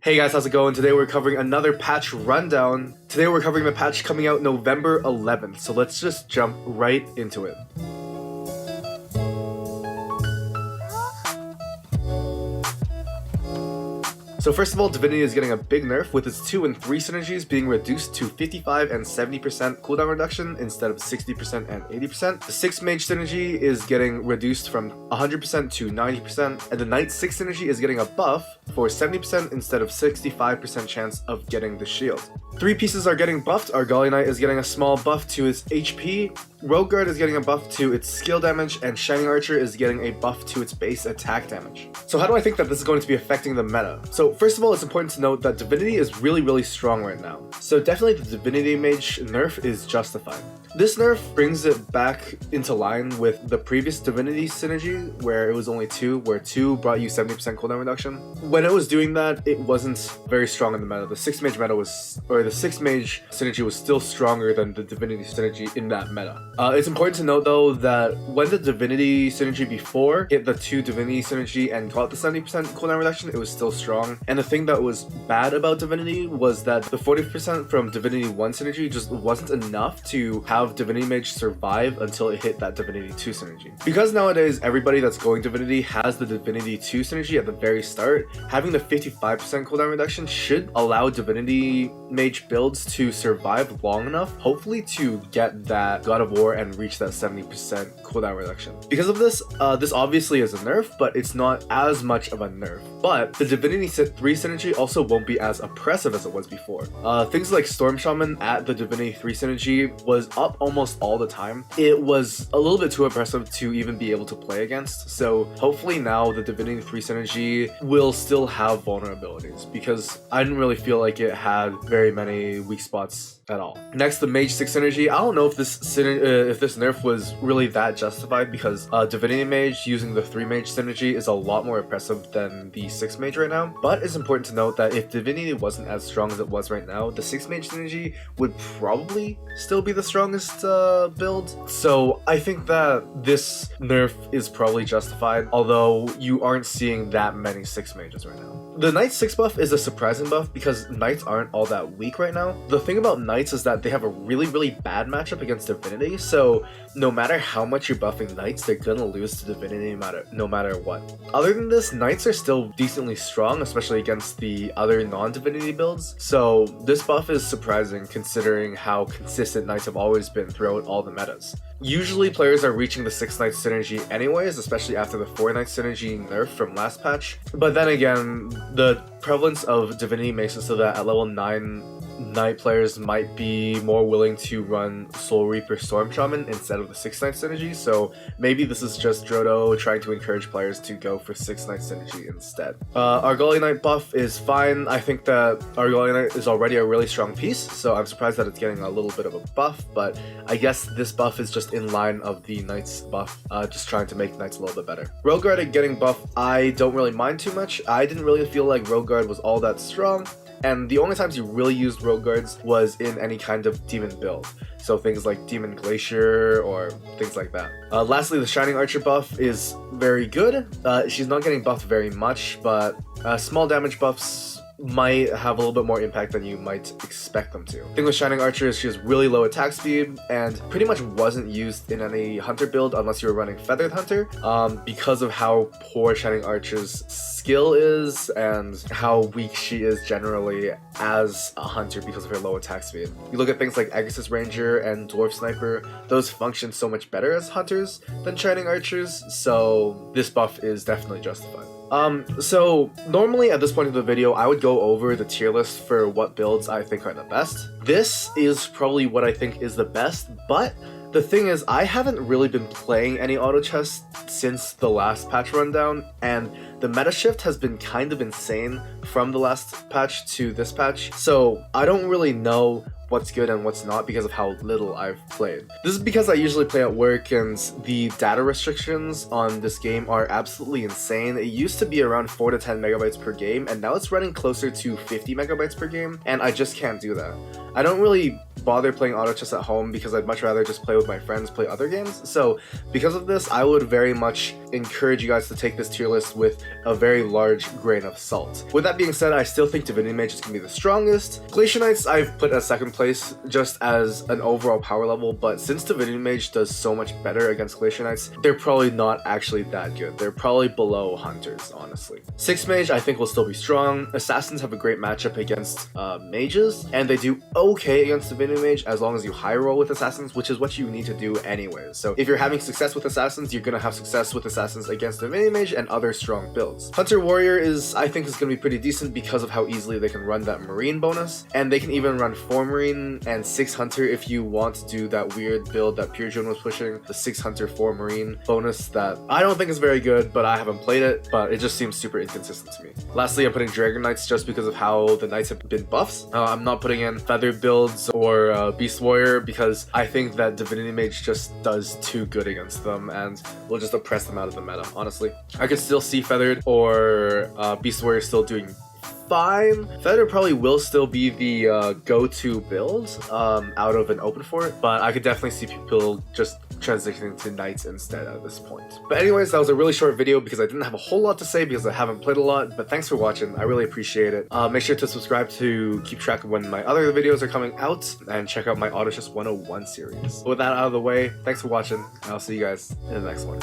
Hey guys, how's it going? Today we're covering another patch rundown. Today we're covering the patch coming out November 11th, so let's just jump right into it. So first of all, Divinity is getting a big nerf with its 2 and 3 synergies being reduced to 55 and 70% cooldown reduction instead of 60% and 80%. The 6 mage synergy is getting reduced from 100% to 90%, and the Knight 6 synergy is getting a buff for 70% instead of 65% chance of getting the shield. 3 pieces are getting buffed. Argali Knight is getting a small buff to its HP, Rogue Guard is getting a buff to its skill damage, and Shining Archer is getting a buff to its base attack damage. So how do I think that this is going to be affecting the meta? So first of all, it's important to note that Divinity is really strong right now. So definitely the Divinity Mage nerf is justified. This nerf brings it back into line with the previous Divinity synergy where it was only 2, where 2 brought you 70% cooldown reduction. When it was doing that, it wasn't very strong in the meta. The 6 mage meta was, or the 6 mage synergy was still stronger than the Divinity synergy in that meta. It's important to note though that when the Divinity synergy before hit the 2 Divinity synergy and got the 70% cooldown reduction, it was still strong. And the thing that was bad about Divinity was that the 40% from Divinity 1 synergy just wasn't enough to have Divinity Mage survive until it hit that Divinity 2 synergy. Because nowadays everybody that's going Divinity has the Divinity 2 synergy at the very start, having the 55% cooldown reduction should allow Divinity Mage builds to survive long enough, hopefully to get that God of War and reach that 70% cooldown reduction. Because of this, this obviously is a nerf, but it's not as much of a nerf. But the Divinity 3 synergy also won't be as oppressive as it was before. Things like Storm Shaman at the Divinity 3 synergy was up almost all the time. It was a little bit too oppressive to even be able to play against, so hopefully now the Divinity 3 synergy will still have vulnerabilities, because I didn't really feel like it had very many weak spots at all. Next, the Mage 6 synergy. I don't know if this nerf was really that justified, because Divinity Mage using the 3 Mage synergy is a lot more oppressive than the 6 Mage right now. But it's important to note that if Divinity wasn't as strong as it was right now, the 6 Mage synergy would probably still be the strongest build. So I think that this nerf is probably justified, although you aren't seeing that many 6 Mages right now. The Knight 6 buff is a surprising buff because Knights aren't all that weak right now. The thing about Knights is that they have a really bad matchup against Divinity, so no matter how much you're buffing Knights, they're gonna lose to Divinity no matter what. Other than this, Knights are still decently strong, especially against the other non-Divinity builds, so this buff is surprising considering how consistent Knights have always been throughout all the metas. Usually players are reaching the 6 Knight synergy anyways, especially after the 4 Knight synergy nerf from last patch, but then again, the prevalence of Divinity makes it so that at level 9, Knight players might be more willing to run Soul Reaper Storm Shaman instead of the 6 Knight synergy, so maybe this is just Drodo trying to encourage players to go for 6 Knight synergy instead. Argali Knight buff is fine. I think that Argali Knight is already a really strong piece, so I'm surprised that it's getting a little bit of a buff, but I guess this buff is just in line of the Knights buff, just trying to make Knights a little bit better. Rogue Guard getting buff, I don't really mind too much. I didn't really feel like Rogue Guard was all that strong, and the only times you really used Rogue Guards was in any kind of demon build. So things like Demon Glacier or things like that. Lastly, the Shining Archer buff is very good. She's not getting buffed very much, but small damage buffs might have a little bit more impact than you might expect them to. The thing with Shining Archer is she has really low attack speed and pretty much wasn't used in any Hunter build unless you were running Feathered Hunter, because of how poor Shining Archer's skill is and how weak she is generally as a Hunter because of her low attack speed. You look at things like Agassiz Ranger and Dwarf Sniper, those function so much better as Hunters than Shining Archers, so this buff is definitely justified. So normally at this point of the video, I would go over the tier list for what builds I think are the best. This is probably what I think is the best, but the thing is, I haven't really been playing any auto chess since the last patch rundown, and the meta shift has been kind of insane from the last patch to this patch, so I don't really know what's good and what's not because of how little I've played. This is because I usually play at work and the data restrictions on this game are absolutely insane. It used to be around 4 to 10 megabytes per game, and now it's running closer to 50 megabytes per game, and I just can't do that. I don't really bother playing auto chess at home because I'd much rather just play with my friends, play other games. So because of this, I would very much encourage you guys to take this tier list with a very large grain of salt. With that being said, I still think Divinity Mage is going to be the strongest. Glacier Knights I've put at second place just as an overall power level, but since Divinity Mage does so much better against Glacier Knights, they're probably not actually that good. They're probably below Hunters, honestly. 6 Mage I think will still be strong. Assassins have a great matchup against mages, and they do okay against Divinity Mage as long as you high roll with Assassins, which is what you need to do anyways. So if you're having success with Assassins, you're gonna have success with Assassins against Divinity Mage and other strong builds. Hunter Warrior I think is gonna be pretty decent because of how easily they can run that Marine bonus, and they can even run 4 Marine and 6 Hunter if you want to do that weird build that Pure June was pushing, the 6 Hunter 4 Marine bonus that I don't think is very good, but I haven't played it, but it just seems super inconsistent to me. Lastly, I'm putting Dragon Knights just because of how the Knights have been buffs. I'm not putting in Feathered builds or Beast Warrior because I think that Divinity Mage just does too good against them and will just oppress them out of the meta, honestly. I could still see Feathered or Beast Warrior still doing fine. Feather probably will still be the go-to build out of an open fort, but I could definitely see people just transitioning to Knights instead at this point. But anyways, that was a really short video because I didn't have a whole lot to say because I haven't played a lot, but thanks for watching. I really appreciate it. Make sure to subscribe to keep track of when my other videos are coming out, and check out my Auto Chess 101 series. With that out of the way, thanks for watching, and I'll see you guys in the next one.